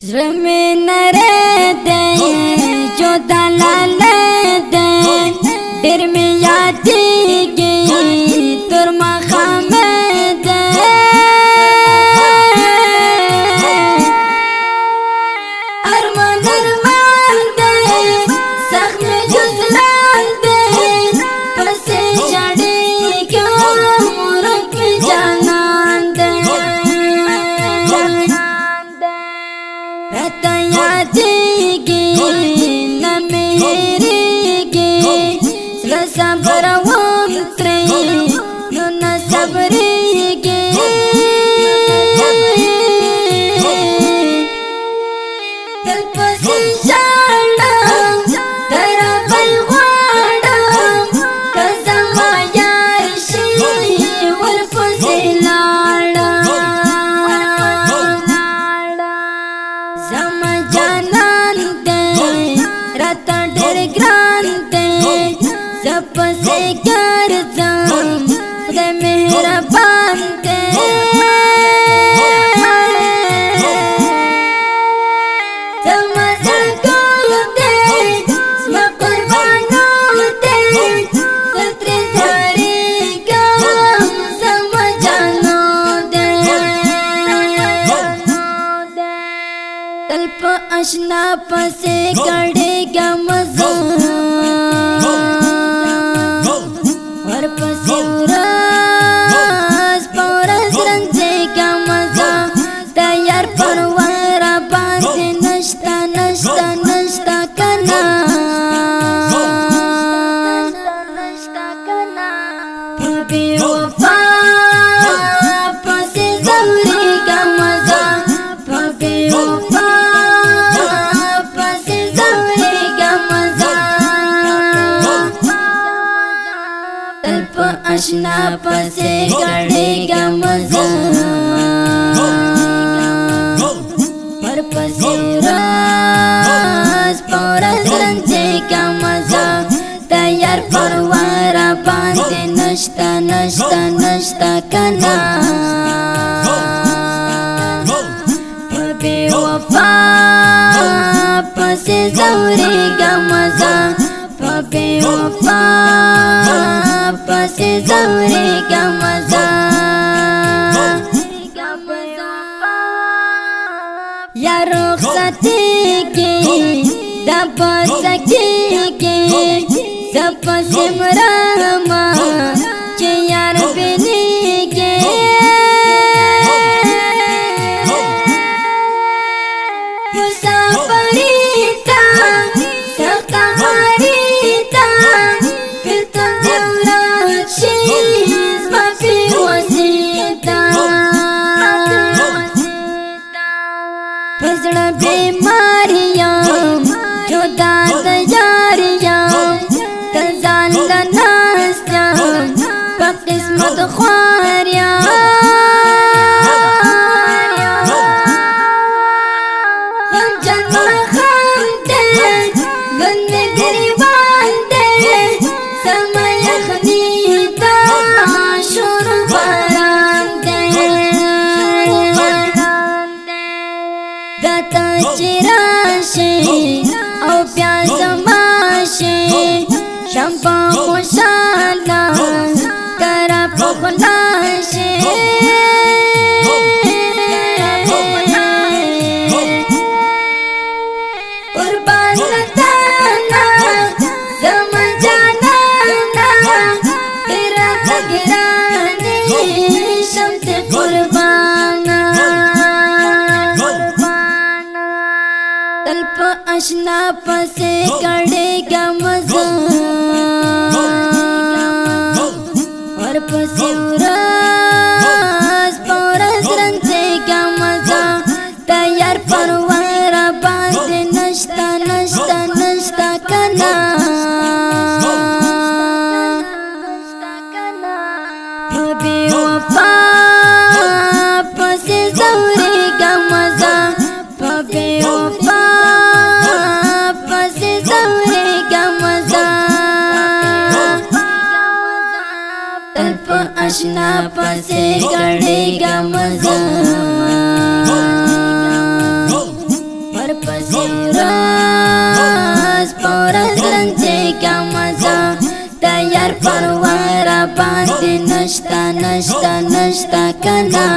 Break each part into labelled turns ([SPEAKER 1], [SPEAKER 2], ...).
[SPEAKER 1] में नरे दे जो दलाल दे दिल में याद गई तुर मखाम दे अरमान अरमान दे सख में जुजलान दे पसे चढ़े क्यों मुरक में जानान दे रता याद गई न मेरे गे रसा बरवम त्रे न सबरे गे दिल पसी शाड़ा तेरा बलवाड़ा कसम यार शी वल पसी लाड़ा Sama jalan deh, rata dari grande, sepasai kerjam, de mehraban deh. Sama sakul deh, semua korban deh, setri hari kau sama jalan deh. तल्प अशना पसे कड़ेगा मजा और पसे उरास पौरस रंजेगा मजा तैयार परवारा बांधे नश्ता नश्ता नश्ता करना बेवफा पसे ज़रूरीगा मजा बेवफा अशना पसे कड़ेगा मजा पर पसे रास पौरस रंजेगा मजा तैयार परवारा बांधे नश्ता नश्ता नश्ता करना बेवफा पसे ज़रूरीगा मजा बेवफा पसे ज़रूरीगा मजा या रुखसती के दब सकी के सब सिमरमा के यार बिनी के मुसाफरीता सका हरीता फिर तो शीश माफी वसीता फसड़ा बीमारियां जो दाद यारियां तजान नास्ता किस्मत ख्वारियां दाता चिराशे औ प्यास माशे शंपा मुशाला करा पुखलाशे कुर्बान ताना समझ जाना तेरा गिराने शम्स कुर्बाना तल्प अशना पसे कड़ेगा मजा और पसे उरास पौरस रंजेगा मजा तैयार परवारा बांधे नश्ता नश्ता नश्ता करना बेवफा पसे ज़रूरीगा मजा बेवफा पसे ज़रूरीगा मजा तल्प अशना पसे कड़ेगा मजा ورپسې ورځ په ورځ رنځېږه مزه د یار پروا باندې نشته نشته نشته کنه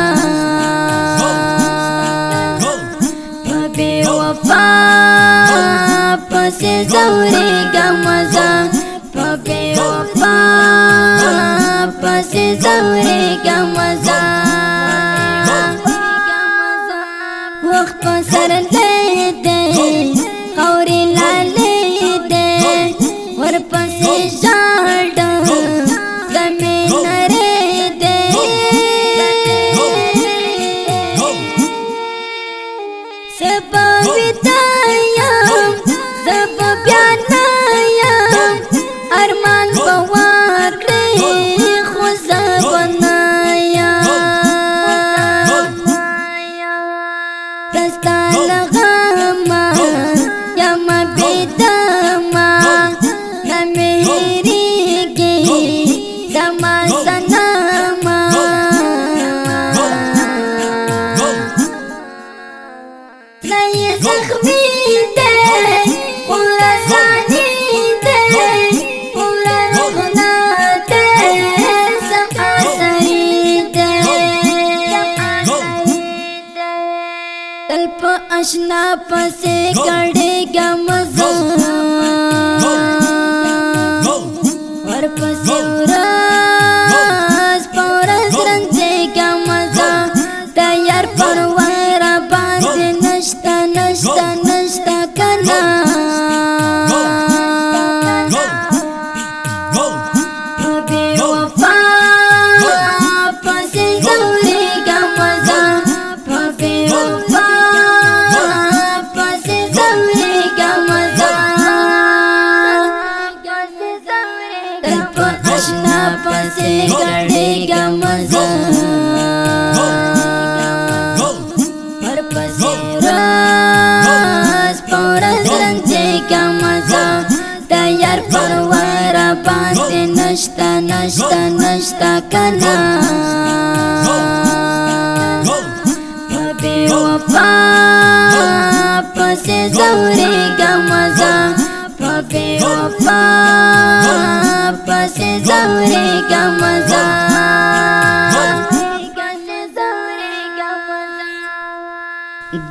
[SPEAKER 1] په بې وفا پسې ځورېږه مزه په بې وفا پسې ځورېږه مزه وخت په سرلی دی خاورې لالې دی ورپسې ژاړم غمې نرۍ دی زه به ویده یم زه به بیا نه یم ارمان به وکړې خو زه به نه یم دستا له غمه یمه بېدمه نه مې هېرېږي زما صنمه زړه یې زخمي دی خو رساني دی پوره رغنا دی زما سړی دی تل په اشنا پسې کړېږه مزه ورپسې ورځ په ورځ رنځېږه مزه د یار پروا باندې نشته نشته نشته کنه په بې وفا پسې ځورېږه مزه په بې وفا پسې ځورېږه مزه تل په اشنا پسې کړېږه مزه ورپسې ورځ په ورځ رنځېږه مزه د یار پروا باندې نشته نشته نشته کنه په بې وفا پسې ځورېږه مزه په بې وفا پسې ځورېږه مزه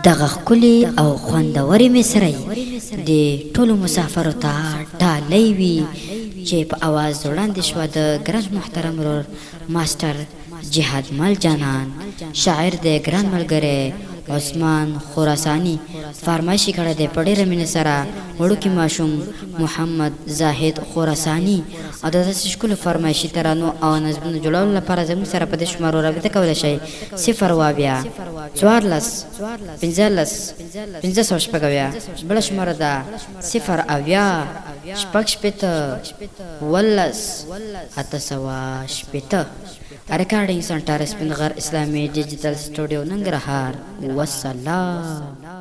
[SPEAKER 1] دغه ښکلي او خوندورې مصرۍ د ټولو مسافرو ته ډالۍ وي چې په اواز وړاندې شوه د ګران محترم ورور ماسټر جهاد مل جانان شاعر د ګران ملګری عثمان خراساني فرمایشي کړی دی په ډېره مینې سره وړوکی ماشوم محمد زاهد خراساني او د داسې ښکلو فرمایشي ترانو او نظمونو جوړولو لپاره زموږ سره په دې شمارو رابطه کولی شئ 0 اویا 14 15 580 بله شماره ده 0 اویا 6 ولس 880 ریکارډینګ سنټر سپین غر اسلامي ډیجیټل سټوډیو ننګرهار والسلام.